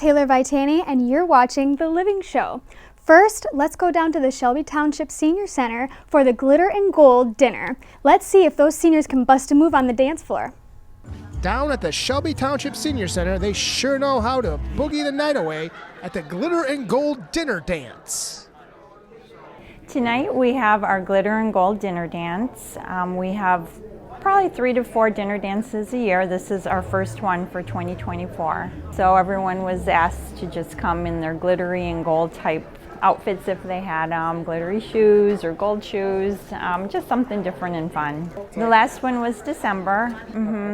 Taylor Vitani, and you're watching The Living Show. First, let's go down to the Shelby Township Senior Center for the Glitter and Gold dinner. Let's see if those seniors can bust a move on the dance floor. Down at the Shelby Township Senior Center, they sure know how to boogie the night away at the Glitter and Gold dinner dance. Tonight we have our Glitter and Gold dinner dance. We have probably 3 to 4 dinner dances a year. This is our first one for 2024. So everyone was asked to just come in their glittery and gold type outfits if they had glittery shoes or gold shoes, just something different and fun. The last one was December,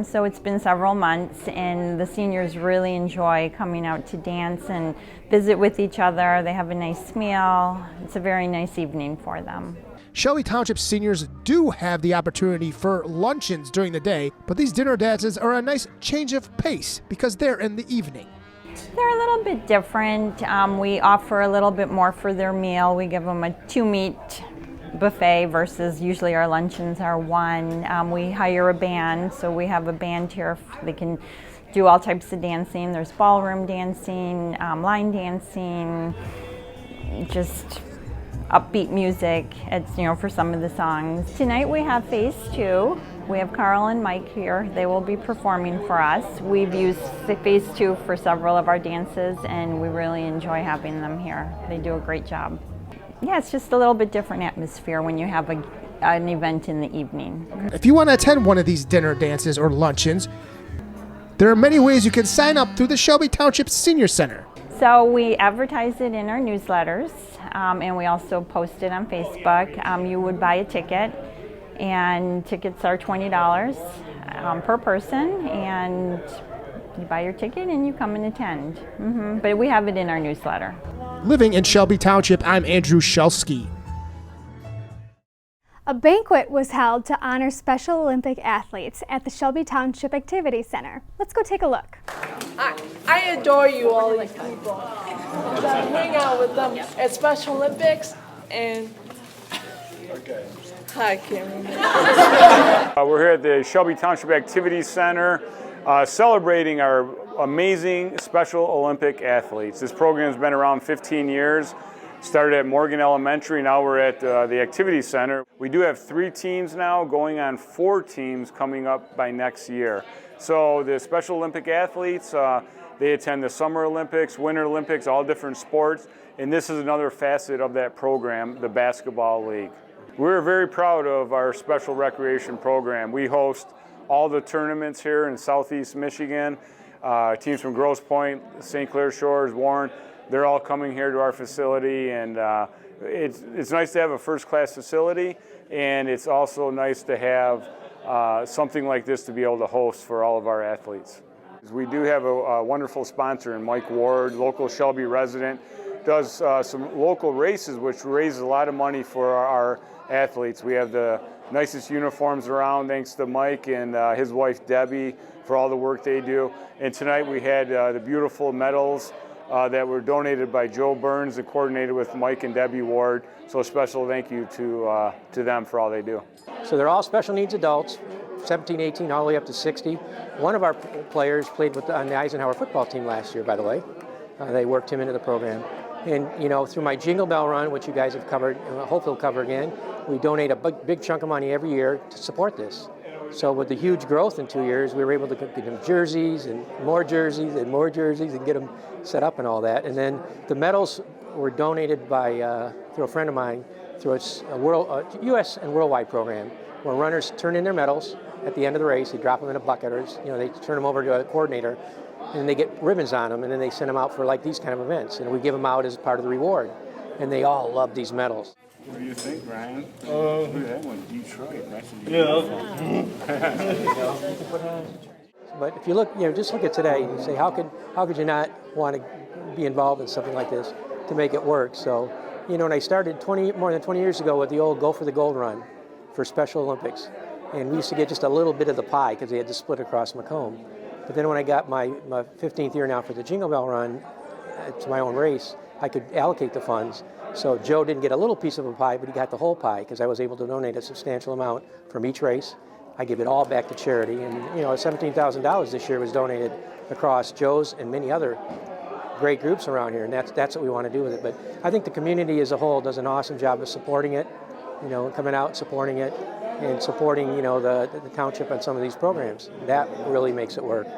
so it's been several months, and the seniors really enjoy coming out to dance and visit with each other. They have a nice meal. It's a very nice evening for them. Shelby Township seniors do have the opportunity for luncheons during the day, but these dinner dances are a nice change of pace because they're in the evening. They're a little bit different. We offer a little bit more for their meal. We give them a 2-meat buffet versus usually our luncheons are 1. We hire a band, so we have a band here. They can do all types of dancing. There's ballroom dancing, line dancing, just upbeat music, for some of the songs. Tonight we have Phase 2. We have Carl and Mike here. They will be performing for us. We've used Phase 2 for several of our dances, and we really enjoy having them here. They do a great job. Yeah, it's just a little bit different atmosphere when you have an event in the evening. If you want to attend one of these dinner dances or luncheons, there are many ways you can sign up through the Shelby Township Senior Center. So we advertise it in our newsletters, and we also post it on Facebook. You would buy a ticket, and tickets are $20 per person, and you buy your ticket and you come and attend. But we have it in our newsletter. Living in Shelby Township, I'm Andrew Shelsky. A banquet was held to honor Special Olympic athletes at the Shelby Township Activity Center. Let's go take a look. I adore you, all these people. I hang out with them at Special Olympics, and I can't remember. We're here at the Shelby Township Activity Center celebrating our amazing Special Olympic athletes. This program has been around 15 years. Started at Morgan Elementary, now we're at the Activity Center. We do have 3 teams now, going on 4 teams coming up by next year. So the Special Olympic athletes, they attend the Summer Olympics, Winter Olympics, all different sports, and this is another facet of that program, the Basketball League. We're very proud of our special recreation program. We host all the tournaments here in Southeast Michigan. Teams from Grosse Pointe, St. Clair Shores, Warren, they're all coming here to our facility, and it's nice to have a first-class facility, and it's also nice to have something like this to be able to host for all of our athletes. We do have a wonderful sponsor in Mike Ward, local Shelby resident, does some local races which raises a lot of money for our athletes. We have the nicest uniforms around thanks to Mike and his wife Debbie for all the work they do. And tonight we had the beautiful medals that were donated by Joe Burns and coordinated with Mike and Debbie Ward. So a special thank you to them for all they do. So they're all special needs adults, 17, 18, all the way up to 60. One of our players played on the Eisenhower football team last year, by the way. They worked him into the program. And through my Jingle Bell Run, which you guys have covered, and I hope you'll cover again, we donate a big chunk of money every year to support this. So with the huge growth in 2 years, we were able to get them jerseys and more jerseys and more jerseys and get them set up and all that. And then the medals were donated by through a friend of mine through a U.S. and worldwide program where runners turn in their medals at the end of the race. They drop them in a bucket, or they turn them over to a coordinator, and they get ribbons on them, and then they send them out for like these kind of events, and we give them out as part of the reward. And they all love these medals. What do you think, Ryan? Look at that one, Detroit. That's But if you look, just look at today and say, how could you not want to be involved in something like this to make it work? So, when I started more than 20 years ago with the old Go for the Gold run for Special Olympics, and we used to get just a little bit of the pie because they had to split across Macomb. But then when I got my 15th year now for the Jingle Bell Run, it's my own race, I could allocate the funds. So Joe didn't get a little piece of a pie, but he got the whole pie because I was able to donate a substantial amount from each race. I give it all back to charity, and $17,000 this year was donated across Joe's and many other great groups around here, and that's what we want to do with it. But I think the community as a whole does an awesome job of supporting it, coming out, supporting it, and supporting, the township on some of these programs. That really makes it work.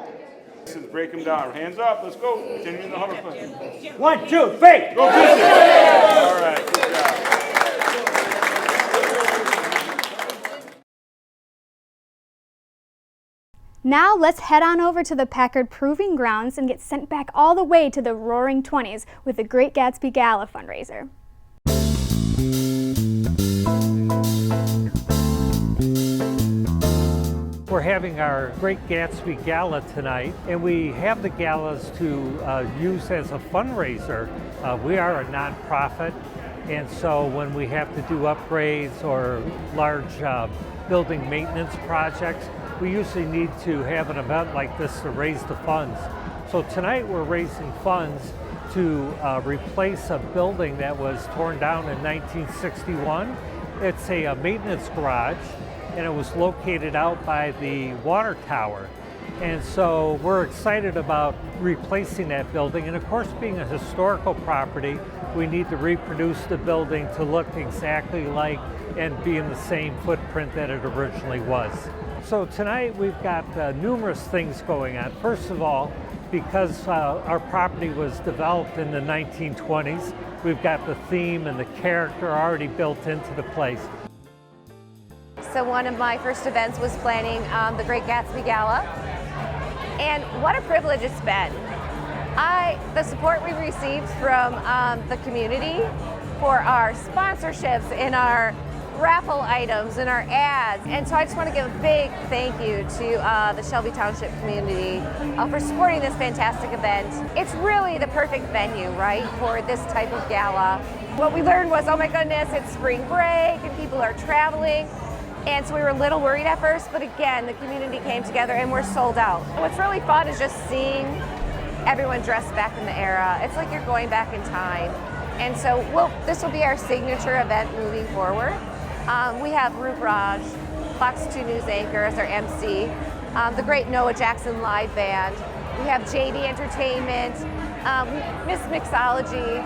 Let's break them down. Hands up, let's go. Continue the hover play. 1, 2, 3. Go Visit! All right, good job. Now let's head on over to the Packard Proving Grounds and get sent back all the way to the Roaring 20s with the Great Gatsby Gala fundraiser. We're having our Great Gatsby Gala tonight, and we have the galas to use as a fundraiser. We are a nonprofit, and so when we have to do upgrades or large building maintenance projects, we usually need to have an event like this to raise the funds. So tonight we're raising funds to replace a building that was torn down in 1961. It's a maintenance garage, and it was located out by the water tower. And so we're excited about replacing that building. And of course, being a historical property, we need to reproduce the building to look exactly like and be in the same footprint that it originally was. So tonight we've got numerous things going on. First of all, because our property was developed in the 1920s, we've got the theme and the character already built into the place. So one of my first events was planning the Great Gatsby Gala, and what a privilege it's been. The support we received from the community for our sponsorships and our raffle items and our ads, and so I just want to give a big thank you to the Shelby Township community for supporting this fantastic event. It's really the perfect venue, right, for this type of gala. What we learned was, oh my goodness, it's spring break and people are traveling. And so we were a little worried at first, but again, the community came together and we're sold out. And what's really fun is just seeing everyone dressed back in the era. It's like you're going back in time. And so this will be our signature event moving forward. We have Roop Raj, Fox 2 News anchor as our MC, the great Noah Jackson live band. We have JD Entertainment, Miss Mixology,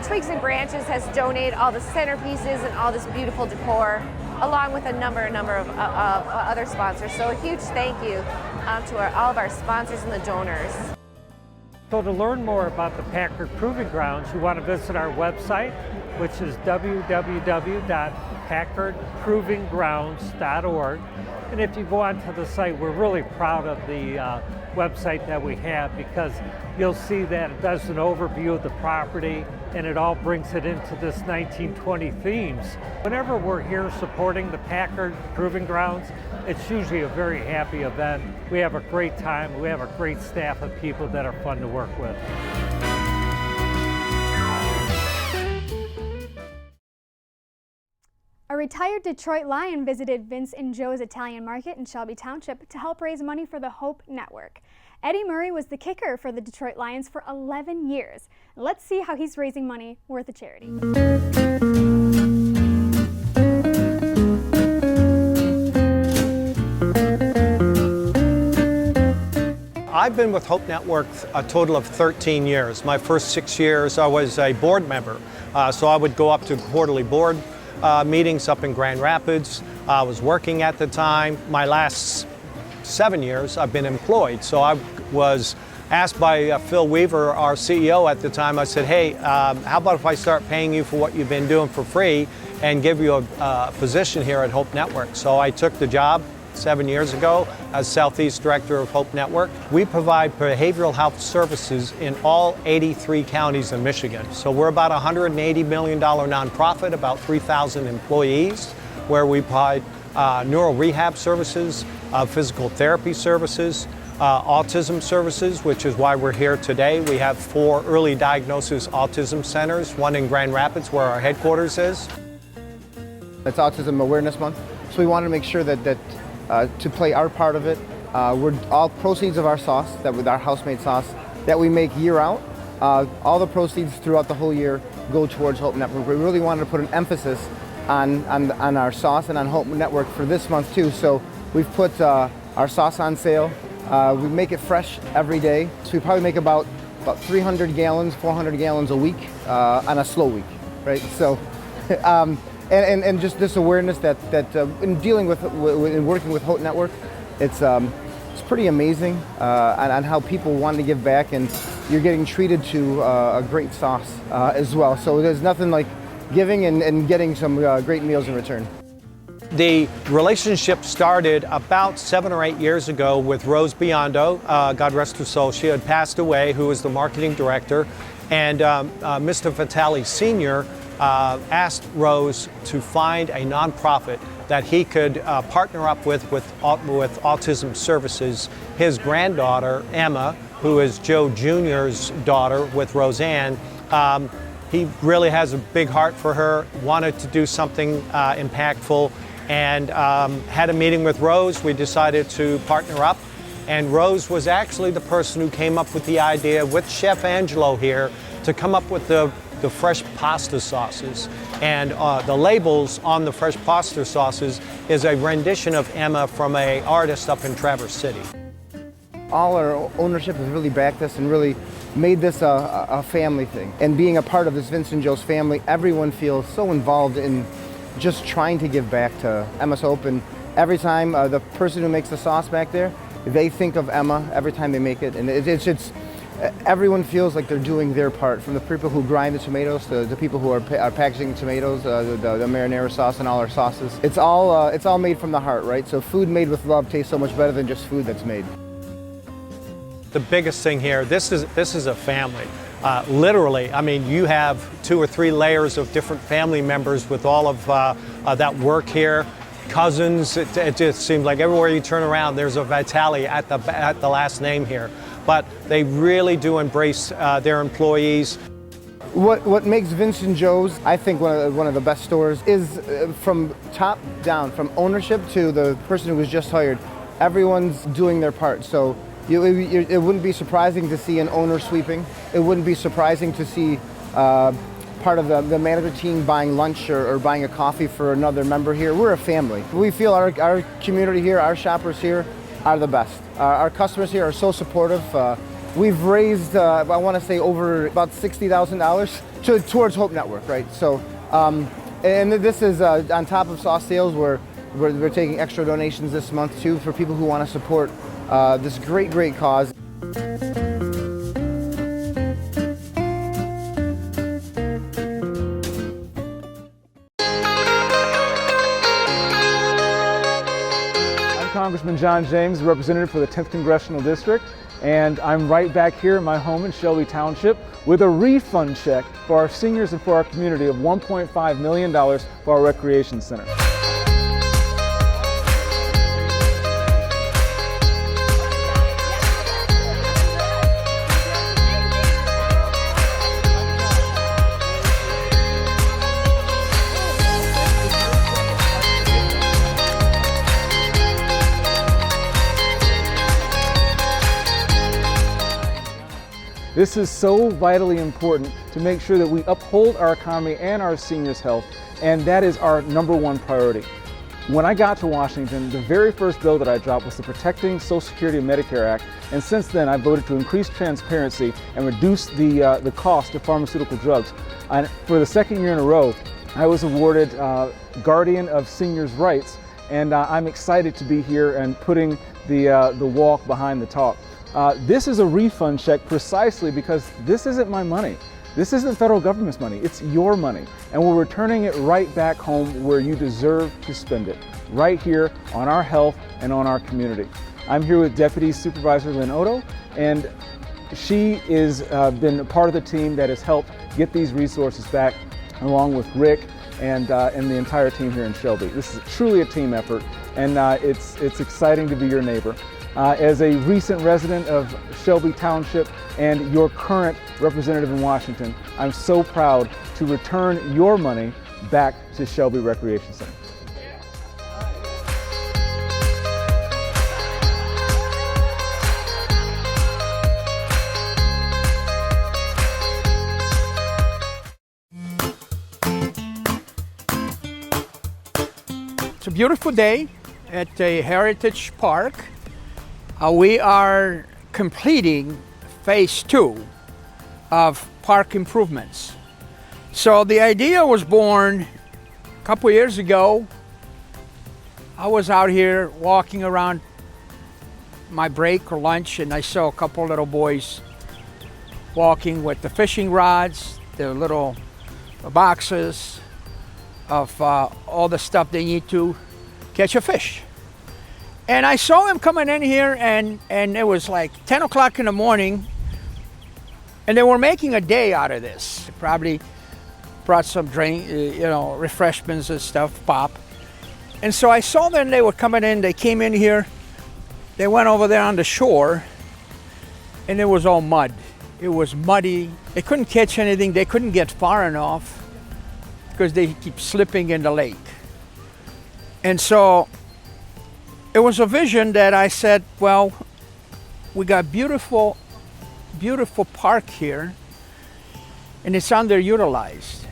Twigs and Branches has donated all the centerpieces and all this beautiful decor, along with a number of other sponsors. So a huge thank you to all of our sponsors and the donors. So to learn more about the Packard Proving Grounds, you want to visit our website, which is www.packardprovinggrounds.org. And if you go onto the site, we're really proud of the website that we have, because you'll see that it does an overview of the property and it all brings it into this 1920 themes. Whenever we're here supporting the Packard Proving Grounds, it's usually a very happy event. We have a great time. We have a great staff of people that are fun to work with. A retired Detroit Lion visited Vince and Joe's Italian Market in Shelby Township to help raise money for the Hope Network. Eddie Murray was the kicker for the Detroit Lions for 11 years. Let's see how he's raising money worth a charity. I've been with Hope Network a total of 13 years. My first 6 years I was a board member, so I would go up to quarterly board meetings up in Grand Rapids. I was working at the time. My last 7 years I've been employed, so I was asked by Phil Weaver, our CEO at the time. I said, hey, how about if I start paying you for what you've been doing for free and give you a position here at Hope Network? So I took the job 7 years ago as Southeast Director of Hope Network. We provide behavioral health services in all 83 counties in Michigan. So we're about a $180 million nonprofit, about 3,000 employees, where we provide neural rehab services, physical therapy services, autism services, which is why we're here today. We have 4 early diagnosis autism centers, one in Grand Rapids where our headquarters is. It's Autism Awareness Month, so we wanted to make sure that to play our part of it, we're all proceeds of our sauce, that with our house-made sauce that we make year-round, all the proceeds throughout the whole year go towards Hope Network. We really wanted to put an emphasis on our sauce and on Hope Network for this month too. So we've put our sauce on sale. We make it fresh every day. So we probably make about about 300 gallons, 400 gallons a week on a slow week, right? So, and just this awareness that in dealing with in working with Hope Network, it's pretty amazing on how people want to give back, and you're getting treated to a great sauce as well. So there's nothing like giving and getting some great meals in return. The relationship started about 7 or 8 years ago with Rose Biondo, God rest her soul. She had passed away, who was the marketing director, and Mr. Vitale Sr. Asked Rose to find a nonprofit that he could partner up with Autism Services. His granddaughter, Emma, who is Joe Jr.'s daughter with Roseanne, he really has a big heart for her, wanted to do something impactful, and had a meeting with Rose. We decided to partner up, and Rose was actually the person who came up with the idea with Chef Angelo here to come up with the fresh pasta sauces. And the labels on the fresh pasta sauces is a rendition of Emma from an artist up in Traverse City. All our ownership has really backed us and really made this a family thing. And being a part of this Vince and Joe's family, everyone feels so involved in just trying to give back to Emma's Hope. And every time the person who makes the sauce back there, they think of Emma every time they make it. And it's everyone feels like they're doing their part, from the people who grind the tomatoes to the people who are packaging tomatoes, the marinara sauce and all our sauces. It's all made from the heart, right? So food made with love tastes so much better than just food that's made. The biggest thing here, this is a family. Literally, I mean, you have 2 or 3 layers of different family members with all of that work here. Cousins, it just seems like everywhere you turn around, there's a Vitale at the last name here. But they really do embrace their employees. What makes Vince and Joe's, I think, one of the best stores is from top down, from ownership to the person who was just hired. Everyone's doing their part. So it wouldn't be surprising to see an owner sweeping. It wouldn't be surprising to see part of the manager team buying lunch or buying a coffee for another member here. We're a family. We feel our community here, our shoppers here, are the best. Our customers here are so supportive. We've raised, I want to say, over about $60,000 towards Hope Network, right? So, and this is on top of sauce sales. We're taking extra donations this month too for people who want to support this great cause. Congressman John James, representative for the 10th Congressional District, and I'm right back here in my home in Shelby Township with a refund check for our seniors and for our community of $1.5 million for our recreation center. This is so vitally important to make sure that we uphold our economy and our seniors' health, and that is our #1 priority. When I got to Washington, the very first bill that I dropped was the Protecting Social Security and Medicare Act, and since then I voted to increase transparency and reduce the cost of pharmaceutical drugs. And for the second year in a row, I was awarded Guardian of Seniors' Rights, and I'm excited to be here and putting the walk behind the talk. This is a refund check precisely because this isn't my money. This isn't federal government's money, it's your money. And we're returning it right back home where you deserve to spend it, right here on our health and on our community. I'm here with Deputy Supervisor Lynn Otto, and she is been a part of the team that has helped get these resources back, along with Rick and the entire team here in Shelby. This is truly a team effort, and it's exciting to be your neighbor. As a recent resident of Shelby Township and your current representative in Washington, I'm so proud to return your money back to Shelby Recreation Center. It's a beautiful day at the Heritage Park. We are completing phase 2 of park improvements. So the idea was born a couple years ago. I was out here walking around my break or lunch, and I saw a couple little boys walking with the fishing rods, the little boxes of all the stuff they need to catch a fish. And I saw him coming in here, and it was like 10 o'clock in the morning, and they were making a day out of this. They probably brought some drink, refreshments and stuff, pop. And so I saw them, they were coming in, they came in here, they went over there on the shore, and it was all mud. It was muddy. They couldn't catch anything. They couldn't get far enough because they keep slipping in the lake. And so it was a vision that I said, well, we got beautiful, beautiful park here, and it's underutilized.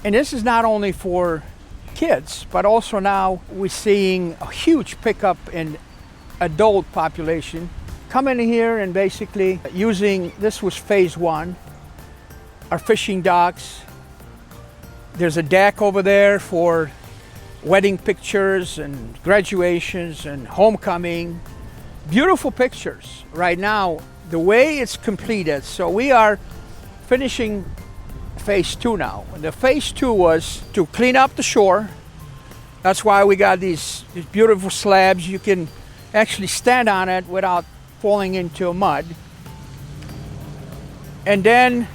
And this is not only for kids, but also now we're seeing a huge pickup in adult population coming here and basically using, this was phase one, our fishing docks. There's a deck over there for wedding pictures and graduations and homecoming. Beautiful pictures right now, the way it's completed. So we are finishing phase two now. The phase two was to clean up the shore. That's why we got these beautiful slabs. You can actually stand on it without falling into mud. And then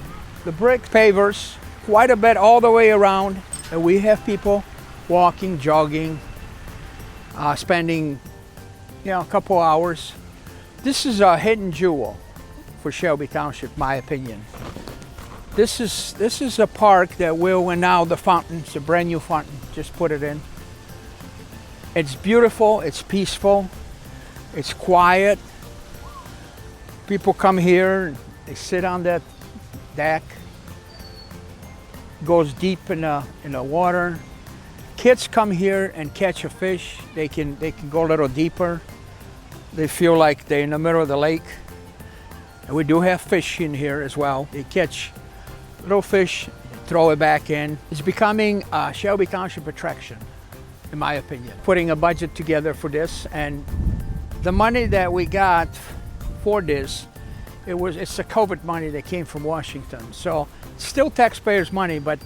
the brick pavers, quite a bit all the way around. And we have people walking, jogging, spending a couple hours. This is a hidden jewel for Shelby Township, my opinion. This is a park that will, and now the fountain, it's a brand new fountain, just put it in. It's beautiful, it's peaceful, it's quiet. People come here, they sit on that deck, goes deep in the water. Kids come here and catch a fish. They can go a little deeper. They feel like they're in the middle of the lake. And we do have fish in here as well. They catch little fish, throw it back in. It's becoming a Shelby Township attraction, in my opinion. Putting a budget together for this, and the money that we got for this, it's the COVID money that came from Washington. So it's still taxpayers' money, but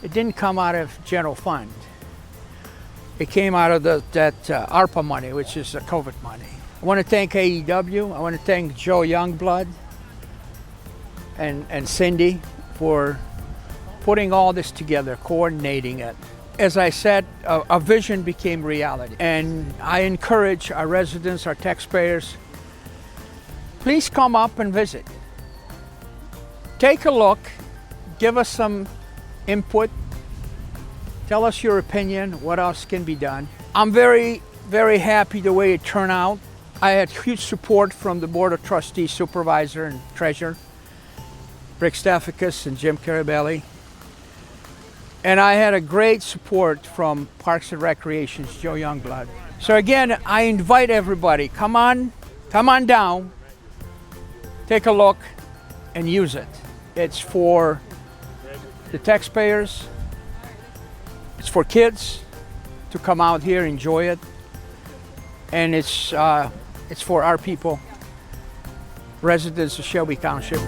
it didn't come out of general fund. It came out of that ARPA money, which is the COVID money. I want to thank AEW. I want to thank Joe Youngblood and Cindy for putting all this together, coordinating it. As I said, a vision became reality. And I encourage our residents, our taxpayers, please come up and visit. Take a look, give us some input, tell us your opinion, what else can be done. I'm very, very happy the way it turned out. I had huge support from the Board of Trustees, Supervisor and Treasurer, Rick Stafficus and Jim Carabelli. And I had a great support from Parks and Recreation's Joe Youngblood. So again, I invite everybody, come on down, take a look and use it. It's for the taxpayers, it's for kids to come out here, enjoy it. And it's for our people, residents of Shelby Township.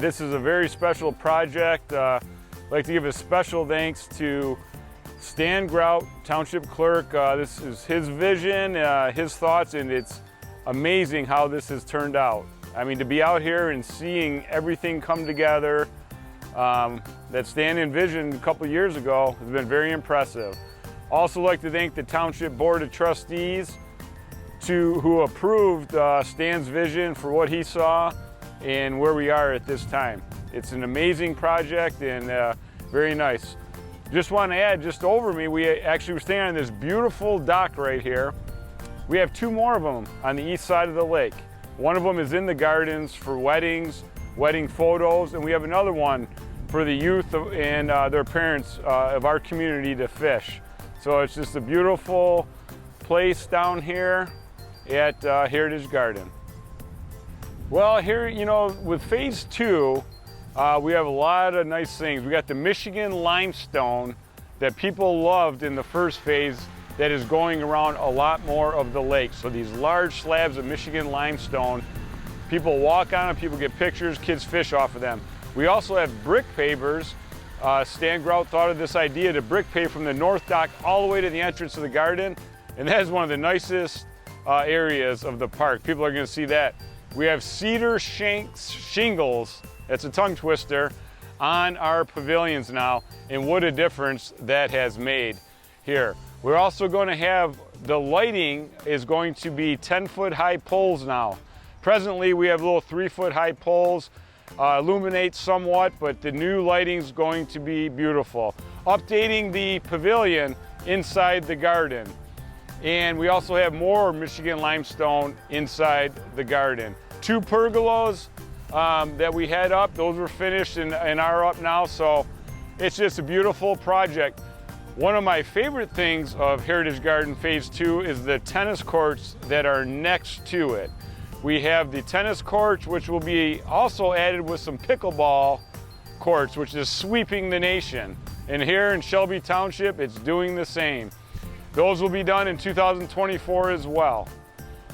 This is a very special project. I'd like to give a special thanks to Stan Grout, Township Clerk. This is his vision, his thoughts, and it's amazing how this has turned out. I mean, to be out here and seeing everything come together that Stan envisioned a couple years ago has been very impressive. Also like to thank the Township Board of Trustees who approved Stan's vision for what he saw and where we are at this time. It's an amazing project and very nice. Just want to add, just over me, we actually were standing on this beautiful dock right here. We have 2 more of them on the east side of the lake. One of them is in the gardens for weddings, wedding photos, and we have another one for the youth and their parents of our community to fish. So it's just a beautiful place down here at Heritage Garden. Well, here, you know, with phase 2, we have a lot of nice things. We got the Michigan limestone that people loved in the first phase that is going around a lot more of the lake. So these large slabs of Michigan limestone, people walk on them, people get pictures, kids fish off of them. We also have brick pavers. Stan Grout thought of this idea to brick pave from the north dock all the way to the entrance of the garden, and that is one of the nicest areas of the park. People are going to see that. We have cedar shingles, that's a tongue twister, on our pavilions now, and what a difference that has made here. We're also going to have, the lighting is going to be 10-foot high poles now. Presently we have little 3-foot high poles, illuminate somewhat, but the new lighting is going to be beautiful. Updating the pavilion inside the garden. And we also have more Michigan limestone inside the garden. 2 pergolas that we had up, those were finished and are up now, so it's just a beautiful project. One of my favorite things of Heritage Garden Phase 2 is the tennis courts that are next to it. We have the tennis courts, which will be also added with some pickleball courts, which is sweeping the nation. And here in Shelby Township, it's doing the same. Those will be done in 2024 as well.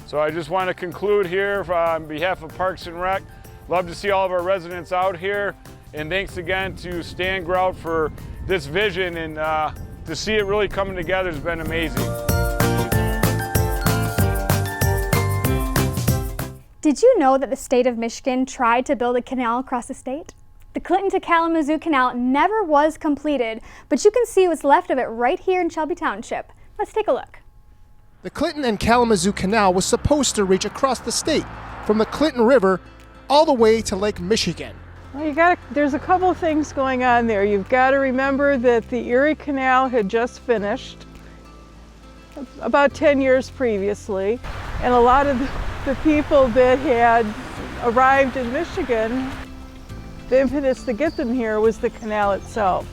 So I just want to conclude here on behalf of Parks and Rec. Love to see all of our residents out here. And thanks again to Stan Grout for this vision, and to see it really coming together has been amazing. Did you know that the state of Michigan tried to build a canal across the state? The Clinton to Kalamazoo Canal never was completed, but you can see what's left of it right here in Shelby Township. Let's take a look. The Clinton and Kalamazoo Canal was supposed to reach across the state from the Clinton River all the way to Lake Michigan. Well, there's a couple of things going on there. You've got to remember that the Erie Canal had just finished about 10 years previously, and a lot of the people that had arrived in Michigan, the impetus to get them here was the canal itself.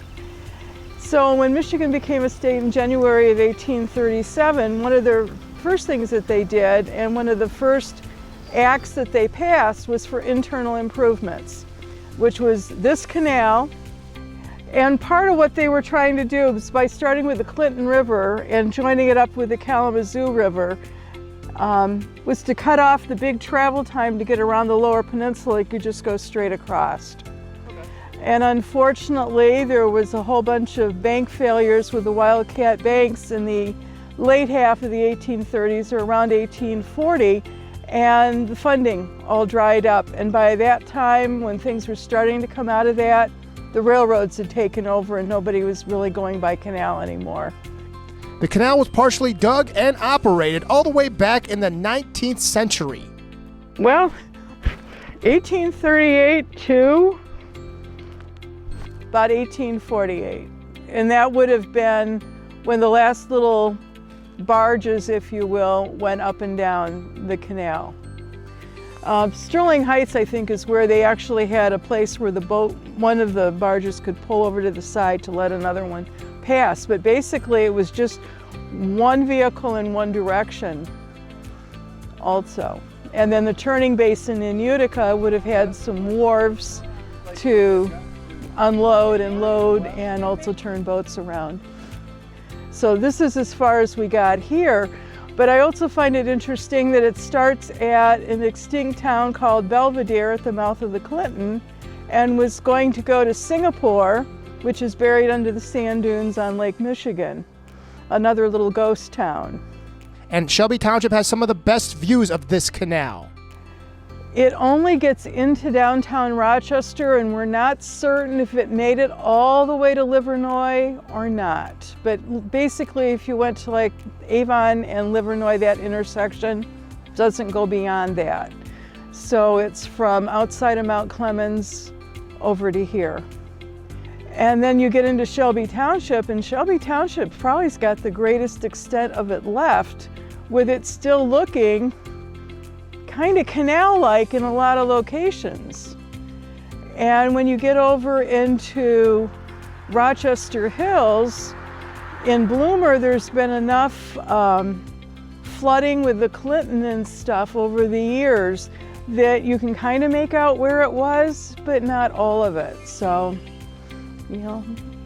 So when Michigan became a state in January of 1837, one of the first things that they did, and one of the first acts that they passed, was for internal improvements, which was this canal. And part of what they were trying to do was, by starting with the Clinton River and joining it up with the Kalamazoo River, was to cut off the big travel time to get around the lower peninsula. You could just go straight across. And unfortunately, there was a whole bunch of bank failures with the Wildcat banks in the late half of the 1830s or around 1840, and the funding all dried up. And by that time, when things were starting to come out of that, the railroads had taken over and nobody was really going by canal anymore. The canal was partially dug and operated all the way back in the 19th century. Well, 1838 to about 1848. And that would have been when the last little barges, if you will, went up and down the canal. Sterling Heights, I think, is where they actually had a place where the boat, one of the barges, could pull over to the side to let another one pass. But basically it was just one vehicle in one direction also. And then the turning basin in Utica would have had some wharves to unload and load and also turn boats around. So this is as far as we got here. But I also find it interesting that it starts at an extinct town called Belvedere at the mouth of the Clinton, and was going to go to Singapore, which is buried under the sand dunes on Lake Michigan, another little ghost town. And Shelby Township has some of the best views of this canal. It only gets into downtown Rochester, and we're not certain if it made it all the way to Livernois or not. But basically, if you went to like Avon and Livernois, that intersection doesn't go beyond that. So it's from outside of Mount Clemens over to here. And then you get into Shelby Township, and Shelby Township probably's got the greatest extent of it left, with it still looking kind of canal-like in a lot of locations. And when you get over into Rochester Hills, in Bloomer, there's been enough flooding with the Clinton and stuff over the years that you can kind of make out where it was, but not all of it. So, you know,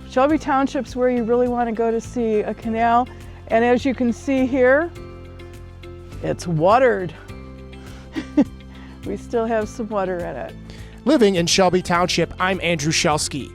Shelby Township's where you really want to go to see a canal. And as you can see here, it's watered. We still have some water in it. Living in Shelby Township, I'm Andrew Shelsky.